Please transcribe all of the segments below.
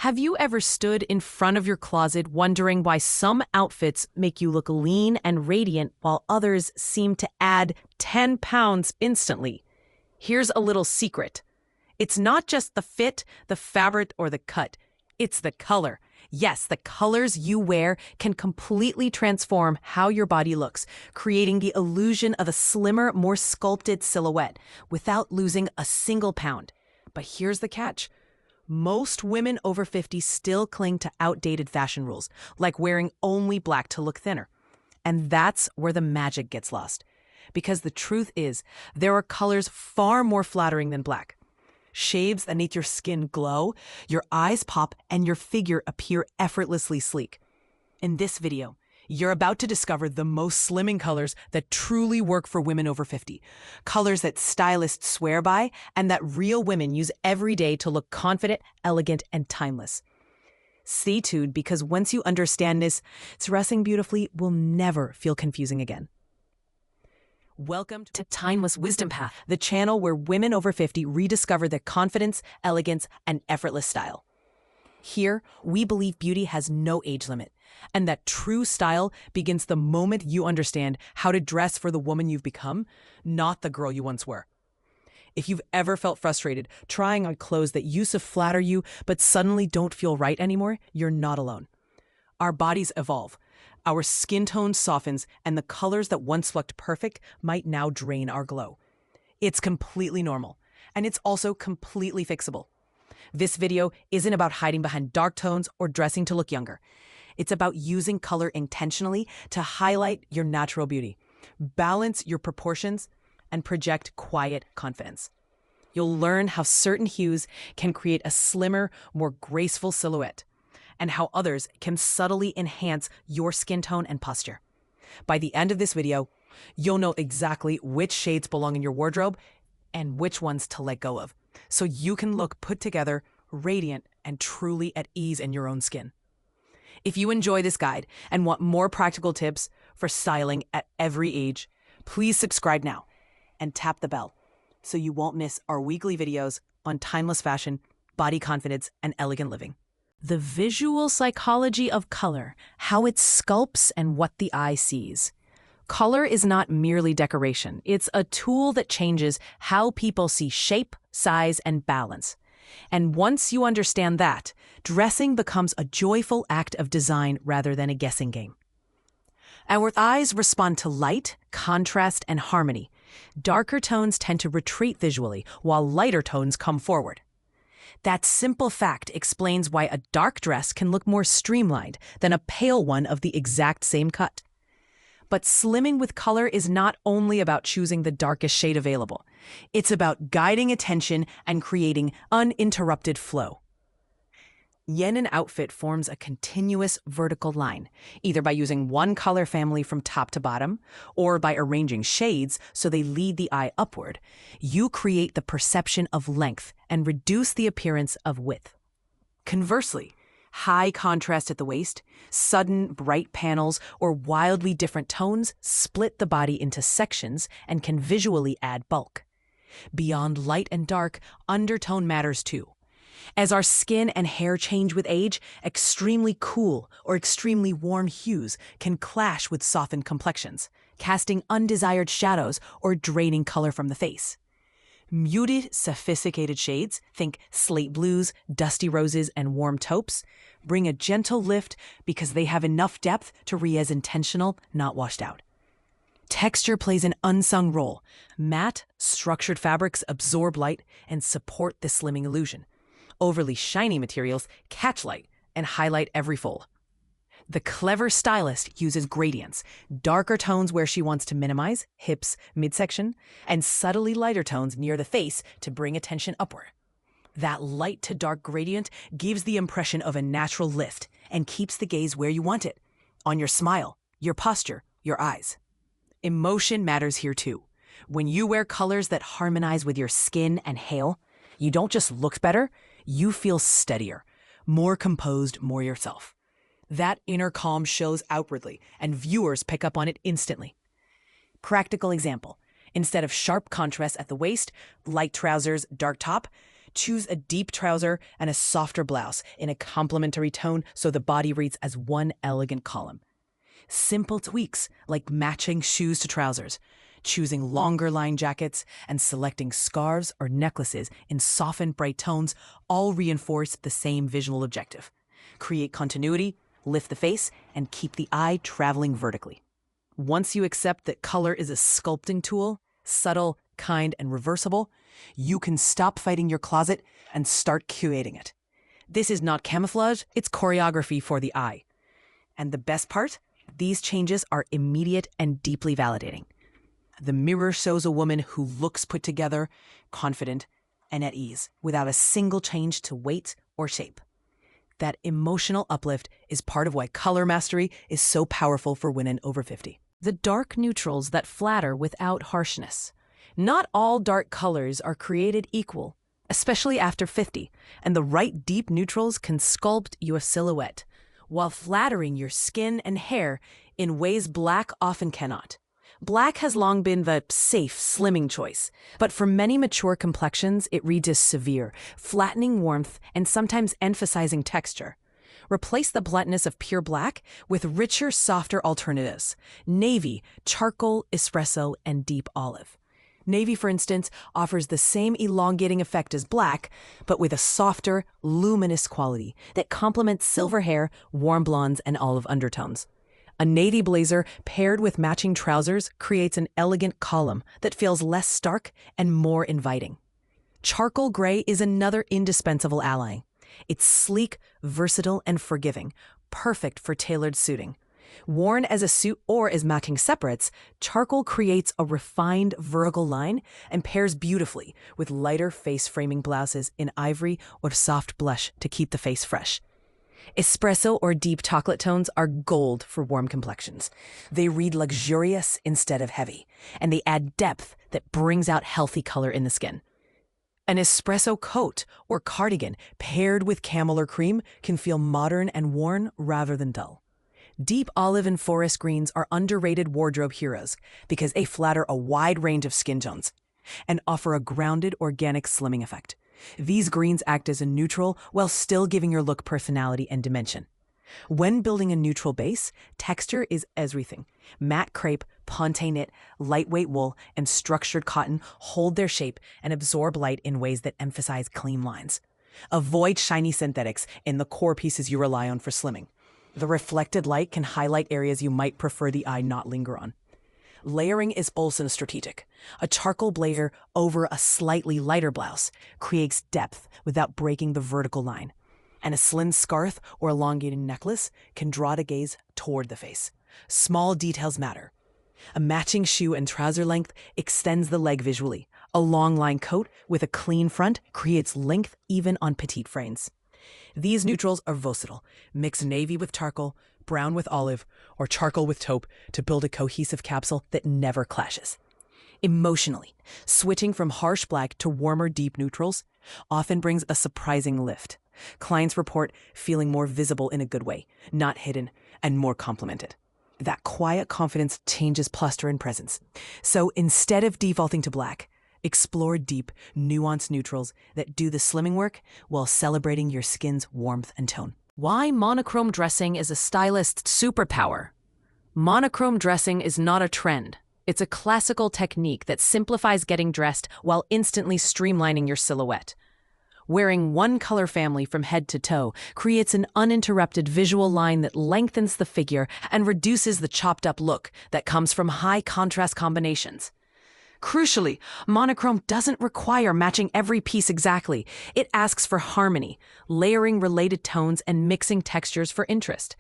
Have you ever stood in front of your closet wondering why some outfits make you look lean and radiant while others seem to add 10 pounds instantly? Here's a little secret. It's not just the fit, the fabric, or the cut. It's the color. Yes, the colors you wear can completely transform how your body looks, creating the illusion of a slimmer, more sculpted silhouette without losing a single pound. But here's the catch. Most women over 50 still cling to outdated fashion rules, like wearing only black to look thinner. And that's where the magic gets lost. Because the truth is, there are colors far more flattering than black. Shades that make your skin glow, your eyes pop, and your figure appear effortlessly sleek. In this video, you're about to discover the most slimming colors that truly work for women over 50. Colors that stylists swear by and that real women use every day to look confident, elegant, and timeless. Stay tuned because once you understand this, dressing beautifully will never feel confusing again. Welcome to Timeless Wisdom Path, the channel where women over 50 rediscover their confidence, elegance, and effortless style. Here, we believe beauty has no age limit, and that true style begins the moment you understand how to dress for the woman you've become, not the girl you once were. If you've ever felt frustrated trying on clothes that used to flatter you but suddenly don't feel right anymore, you're not alone. Our bodies evolve. Our skin tone softens, and the colors that once looked perfect might now drain our glow. It's completely normal, and it's also completely fixable. This video isn't about hiding behind dark tones or dressing to look younger. It's about using color intentionally to highlight your natural beauty, balance your proportions, and project quiet confidence. You'll learn how certain hues can create a slimmer, more graceful silhouette, and how others can subtly enhance your skin tone and posture. By the end of this video, you'll know exactly which shades belong in your wardrobe and which ones to let go of, so you can look put together, radiant, and truly at ease in your own skin. If you enjoy this guide and want more practical tips for styling at every age, please subscribe now and tap the bell so you won't miss our weekly videos on timeless fashion, body confidence, and elegant living. The visual psychology of color, how it sculpts and what the eye sees. Color is not merely decoration. It's a tool that changes how people see shape, size, and balance. And once you understand that, dressing becomes a joyful act of design rather than a guessing game. Our eyes respond to light, contrast, and harmony. Darker tones tend to retreat visually, while lighter tones come forward. That simple fact explains why a dark dress can look more streamlined than a pale one of the exact same cut. But slimming with color is not only about choosing the darkest shade available. It's about guiding attention and creating uninterrupted flow. Yen an outfit forms a continuous vertical line, either by using one color family from top to bottom or by arranging shades so they lead the eye upward. You create the perception of length and reduce the appearance of width. Conversely, high contrast at the waist, sudden bright panels, or wildly different tones split the body into sections and can visually add bulk. Beyond light and dark, undertone matters too. As our skin and hair change with age, extremely cool or extremely warm hues can clash with softened complexions, casting undesired shadows or draining color from the face. Muted, sophisticated shades, think slate blues, dusty roses, and warm taupes, bring a gentle lift because they have enough depth to read as intentional, not washed out. Texture plays an unsung role. Matte, structured fabrics absorb light and support the slimming illusion. Overly shiny materials catch light and highlight every fold. The clever stylist uses gradients, darker tones where she wants to minimize hips, midsection, and subtly lighter tones near the face to bring attention upward. That light to dark gradient gives the impression of a natural lift and keeps the gaze where you want it, on your smile, your posture, your eyes. Emotion matters here too. When you wear colors that harmonize with your skin and hair, you don't just look better, you feel steadier, more composed, more yourself. That inner calm shows outwardly, and viewers pick up on it instantly. Practical example. Instead of sharp contrast at the waist, light trousers, dark top, Choose a deep trouser and a softer blouse in a complementary tone so the body reads as one elegant column. Simple tweaks like matching shoes to trousers, choosing longer line jackets, and selecting scarves or necklaces in softened bright tones all reinforce the same visual objective. Create continuity, lift the face, and keep the eye traveling vertically. Once you accept that color is a sculpting tool, subtle, kind, and reversible, you can stop fighting your closet and start curating it. This is not camouflage, it's choreography for the eye. And the best part? These changes are immediate and deeply validating. The mirror shows a woman who looks put together, confident, and at ease, without a single change to weight or shape. That emotional uplift is part of why color mastery is so powerful for women over 50. The dark neutrals that flatter without harshness. Not all dark colors are created equal, especially after 50, and the right deep neutrals can sculpt your silhouette, while flattering your skin and hair in ways black often cannot. Black has long been the safe, slimming choice, but for many mature complexions, it reads as severe, flattening warmth and sometimes emphasizing texture. Replace the bluntness of pure black with richer, softer alternatives: navy, charcoal, espresso, and deep olive. Navy, for instance, offers the same elongating effect as black, but with a softer, luminous quality that complements silver hair, warm blondes, and olive undertones. A navy blazer paired with matching trousers creates an elegant column that feels less stark and more inviting. Charcoal gray is another indispensable ally. It's sleek, versatile, and forgiving, perfect for tailored suiting. Worn as a suit or as matching separates, charcoal creates a refined vertical line and pairs beautifully with lighter face-framing blouses in ivory or soft blush to keep the face fresh. Espresso or deep chocolate tones are gold for warm complexions. They read luxurious instead of heavy, and they add depth that brings out healthy color in the skin. An espresso coat or cardigan paired with camel or cream can feel modern and worn rather than dull. Deep olive and forest greens are underrated wardrobe heroes because they flatter a wide range of skin tones and offer a grounded, organic slimming effect. These greens act as a neutral while still giving your look personality and dimension. When building a neutral base, texture is everything. Matte crepe, ponte knit, lightweight wool, and structured cotton hold their shape and absorb light in ways that emphasize clean lines. Avoid shiny synthetics in the core pieces you rely on for slimming. The reflected light can highlight areas you might prefer the eye not linger on. Layering is also strategic. A charcoal blazer over a slightly lighter blouse creates depth without breaking the vertical line. And a slim scarf or elongated necklace can draw the gaze toward the face. Small details matter. A matching shoe and trouser length extends the leg visually. A long line coat with a clean front creates length even on petite frames. These neutrals are versatile. Mix navy with charcoal, brown with olive, or charcoal with taupe to build a cohesive capsule that never clashes. Emotionally, switching from harsh black to warmer deep neutrals often brings a surprising lift. Clients report feeling more visible in a good way, not hidden, and more complimented. That quiet confidence changes posture and presence. So instead of defaulting to black, explore deep, nuanced neutrals that do the slimming work while celebrating your skin's warmth and tone. Why monochrome dressing is a stylist's superpower. Monochrome dressing is not a trend. It's a classical technique that simplifies getting dressed while instantly streamlining your silhouette. Wearing one color family from head to toe creates an uninterrupted visual line that lengthens the figure and reduces the chopped-up look that comes from high contrast combinations. Crucially, monochrome doesn't require matching every piece exactly. It asks for harmony, layering related tones and mixing textures for interest.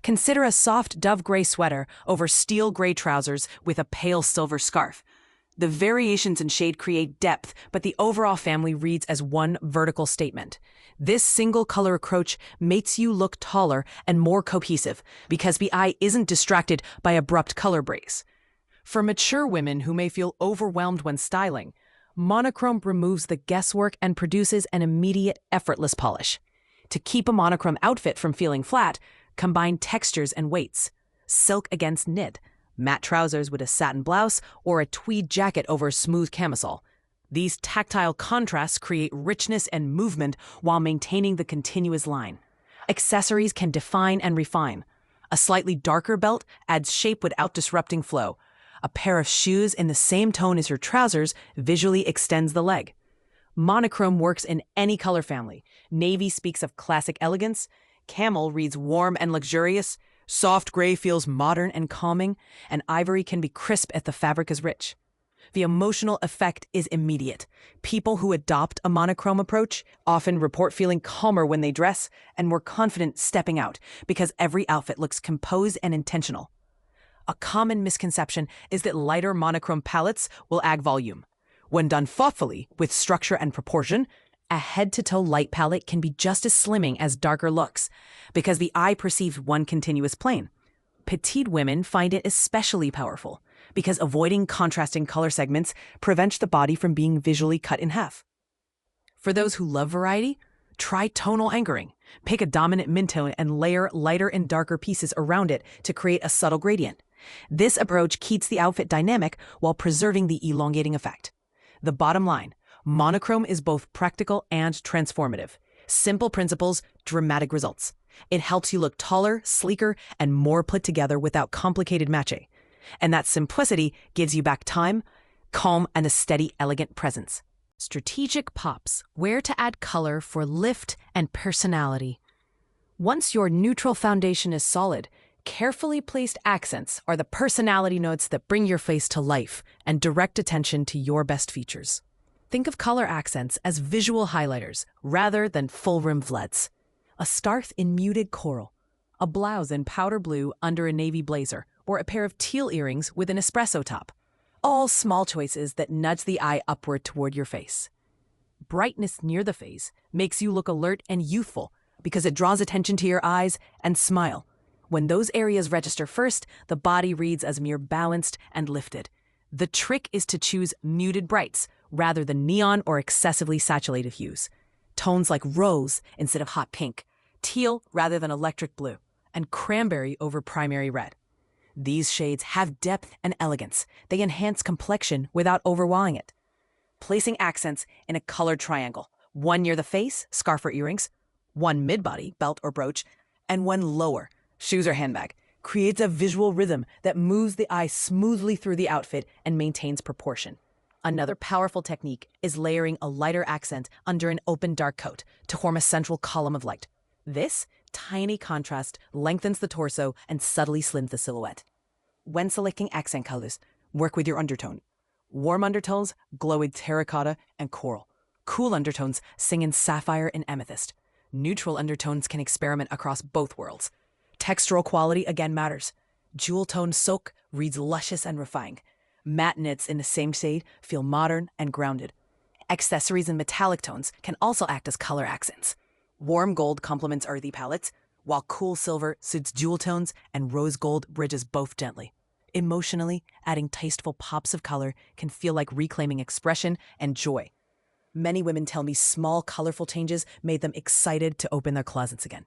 Consider a soft dove gray sweater over steel gray trousers with a pale silver scarf. The variations in shade create depth, but the overall family reads as one vertical statement. This single color approach makes you look taller and more cohesive because the eye isn't distracted by abrupt color breaks. For mature women who may feel overwhelmed when styling, monochrome removes the guesswork and produces an immediate, effortless polish. To keep a monochrome outfit from feeling flat, combine textures and weights. Silk against knit, matte trousers with a satin blouse, or a tweed jacket over a smooth camisole. These tactile contrasts create richness and movement while maintaining the continuous line. Accessories can define and refine. A slightly darker belt adds shape without disrupting flow. A pair of shoes in the same tone as your trousers visually extends the leg. Monochrome works in any color family. Navy speaks of classic elegance. Camel reads warm and luxurious. Soft gray feels modern and calming. And ivory can be crisp if the fabric is rich. The emotional effect is immediate. People who adopt a monochrome approach often report feeling calmer when they dress and more confident stepping out because every outfit looks composed and intentional. A common misconception is that lighter monochrome palettes will add volume. When done thoughtfully, with structure and proportion, a head-to-toe light palette can be just as slimming as darker looks because the eye perceives one continuous plane. Petite women find it especially powerful because avoiding contrasting color segments prevents the body from being visually cut in half. For those who love variety, try tonal anchoring. Pick a dominant mid-tone and layer lighter and darker pieces around it to create a subtle gradient. This approach keeps the outfit dynamic while preserving the elongating effect. The bottom line, monochrome is both practical and transformative. Simple principles, dramatic results. It helps you look taller, sleeker, and more put together without complicated matching. And that simplicity gives you back time, calm, and a steady, elegant presence. Strategic pops, where to add color for lift and personality. Once your neutral foundation is solid, carefully placed accents are the personality notes that bring your face to life and direct attention to your best features. Think of color accents as visual highlighters rather than full-rim floods. A scarf in muted coral, a blouse in powder blue under a navy blazer, or a pair of teal earrings with an espresso top. All small choices that nudge the eye upward toward your face. Brightness near the face makes you look alert and youthful because it draws attention to your eyes and smile. When those areas register first, the body reads as mere balanced and lifted. The trick is to choose muted brights rather than neon or excessively saturated hues. Tones like rose instead of hot pink, teal rather than electric blue, and cranberry over primary red. These shades have depth and elegance. They enhance complexion without overwhelming it. Placing accents in a colored triangle, one near the face, scarf or earrings, one mid-body, belt or brooch, and one lower, shoes or handbag, creates a visual rhythm that moves the eye smoothly through the outfit and maintains proportion. Another powerful technique is layering a lighter accent under an open dark coat to form a central column of light. This tiny contrast lengthens the torso and subtly slims the silhouette. When selecting accent colors, work with your undertone. Warm undertones glow with terracotta and coral. Cool undertones sing in sapphire and amethyst. Neutral undertones can experiment across both worlds. Textural quality again matters. Jewel tone silk reads luscious and refined. Matte knits in the same shade feel modern and grounded. Accessories in metallic tones can also act as color accents. Warm gold complements earthy palettes, while cool silver suits jewel tones and rose gold bridges both gently. Emotionally, adding tasteful pops of color can feel like reclaiming expression and joy. Many women tell me small, colorful changes made them excited to open their closets again.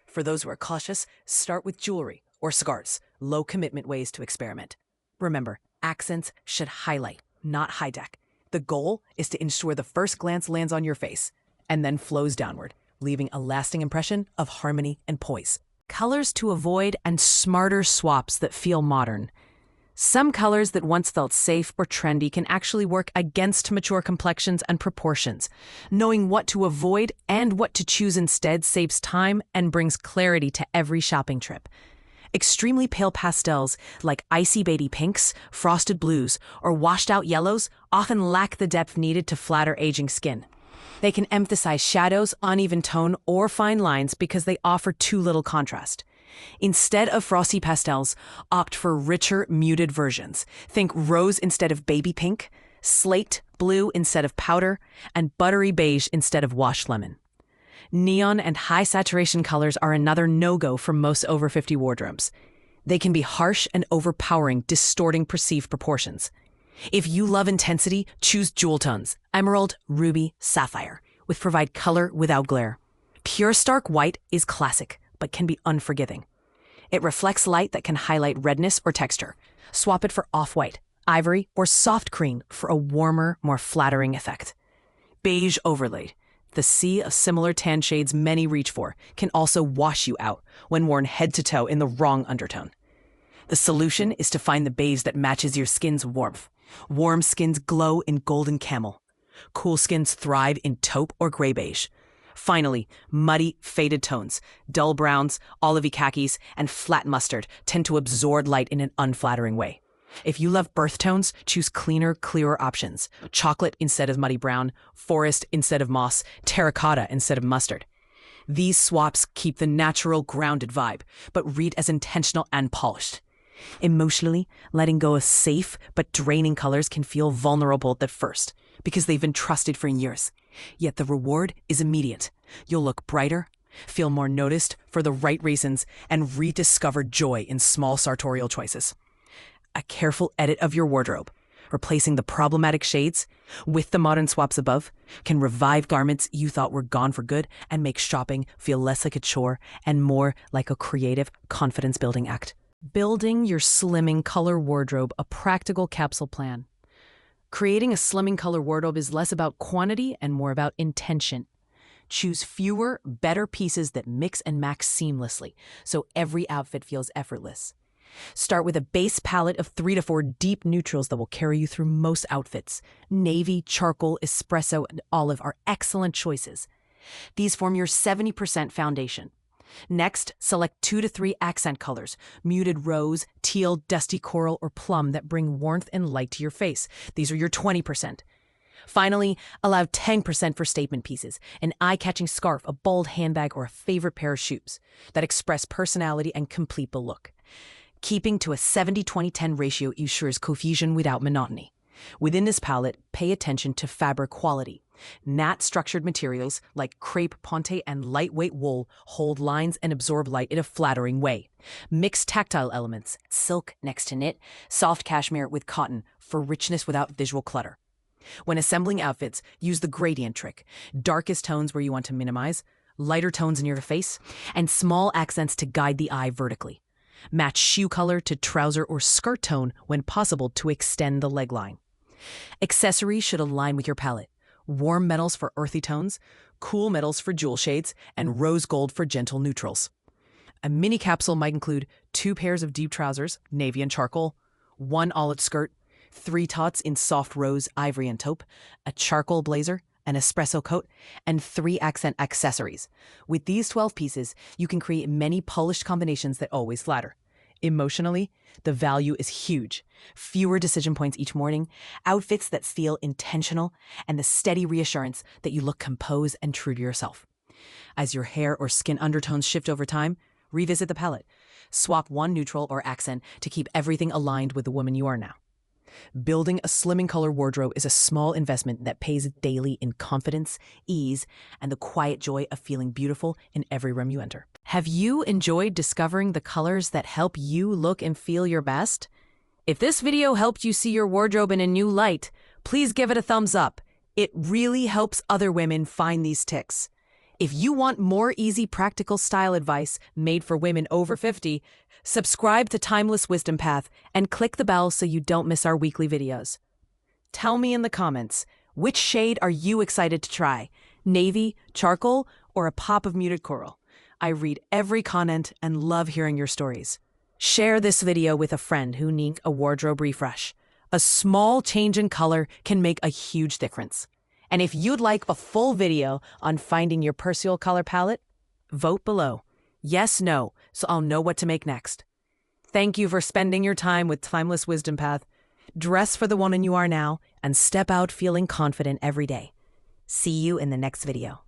For those who are cautious, start with jewelry or cigars, low-commitment ways to experiment. Remember, accents should highlight, not hijack. The goal is to ensure the first glance lands on your face and then flows downward, leaving a lasting impression of harmony and poise. Colors to avoid and smarter swaps that feel modern. Some colors that once felt safe or trendy can actually work against mature complexions and proportions. Knowing what to avoid and what to choose instead saves time and brings clarity to every shopping trip. Extremely pale pastels like icy baby pinks, frosted blues, or washed out yellows often lack the depth needed to flatter aging skin. They can emphasize shadows, uneven tone, or fine lines because they offer too little contrast. Instead of frosty pastels, opt for richer, muted versions. Think rose instead of baby pink, slate blue instead of powder, and buttery beige instead of washed lemon. Neon and high saturation colors are another no-go for most over 50 wardrobes. They can be harsh and overpowering, distorting perceived proportions. If you love intensity, choose jewel tones, emerald, ruby, sapphire, which provide color without glare. Pure stark white is classic, but can be unforgiving. It reflects light that can highlight redness or texture. Swap it for off-white, ivory, or soft cream for a warmer, more flattering effect. Beige overlaid. The sea of similar tan shades many reach for can also wash you out when worn head to toe in the wrong undertone. The solution is to find the beige that matches your skin's warmth. Warm skins glow in golden camel. Cool skins thrive in taupe or gray beige. Finally, muddy, faded tones, dull browns, olivey khakis, and flat mustard tend to absorb light in an unflattering way. If you love birth tones, choose cleaner, clearer options. Chocolate instead of muddy brown, forest instead of moss, terracotta instead of mustard. These swaps keep the natural, grounded vibe, but read as intentional and polished. Emotionally, letting go of safe but draining colors can feel vulnerable at first because they've been trusted for years. Yet the reward is immediate. You'll look brighter, feel more noticed for the right reasons, and rediscover joy in small sartorial choices. A careful edit of your wardrobe, replacing the problematic shades with the modern swaps above, can revive garments you thought were gone for good and make shopping feel less like a chore and more like a creative, confidence-building act. Building your slimming color wardrobe, a practical capsule plan. Creating a slimming color wardrobe is less about quantity and more about intention. Choose fewer, better pieces that mix and match seamlessly, so every outfit feels effortless. Start with a base palette of 3 to 4 deep neutrals that will carry you through most outfits. Navy, charcoal, espresso, and olive are excellent choices. These form your 70% foundation. Next, select 2 to 3 accent colors, muted rose, teal, dusty coral, or plum that bring warmth and light to your face. These are your 20%. Finally, allow 10% for statement pieces, an eye-catching scarf, a bold handbag, or a favorite pair of shoes that express personality and complete the look. Keeping to a 70-20-10 ratio ensures cohesion without monotony. Within this palette, pay attention to fabric quality. Matte structured materials like crepe, ponte, and lightweight wool hold lines and absorb light in a flattering way. Mix tactile elements, silk next to knit, soft cashmere with cotton for richness without visual clutter. When assembling outfits, use the gradient trick. Darkest tones where you want to minimize, lighter tones in your face, and small accents to guide the eye vertically. Match shoe color to trouser or skirt tone when possible to extend the leg line. Accessories should align with your palette. Warm metals for earthy tones, cool metals for jewel shades, and rose gold for gentle neutrals. A mini capsule might include 2 pairs of deep trousers, navy and charcoal, 1 olive skirt, 3 tots in soft rose, ivory, and taupe, a charcoal blazer, an espresso coat, and 3 accent accessories. With these 12 pieces, you can create many polished combinations that always flatter. Emotionally, the value is huge. Fewer decision points each morning, outfits that feel intentional, and the steady reassurance that you look composed and true to yourself. As your hair or skin undertones shift over time, revisit the palette. Swap 1 neutral or accent to keep everything aligned with the woman you are now. Building a slimming color wardrobe is a small investment that pays daily in confidence, ease, and the quiet joy of feeling beautiful in every room you enter. Have you enjoyed discovering the colors that help you look and feel your best? If this video helped you see your wardrobe in a new light, please give it a thumbs up. It really helps other women find these ticks. If you want more easy, practical style advice made for women over 50, subscribe to Timeless Wisdom Path and click the bell so you don't miss our weekly videos. Tell me in the comments, which shade are you excited to try? Navy, charcoal, or a pop of muted coral? I read every comment and love hearing your stories. Share this video with a friend who needs a wardrobe refresh. A small change in color can make a huge difference. And if you'd like a full video on finding your personal color palette, vote below. Yes, no, so I'll know what to make next. Thank you for spending your time with Timeless Wisdom Path. Dress for the woman you are now and step out feeling confident every day. See you in the next video.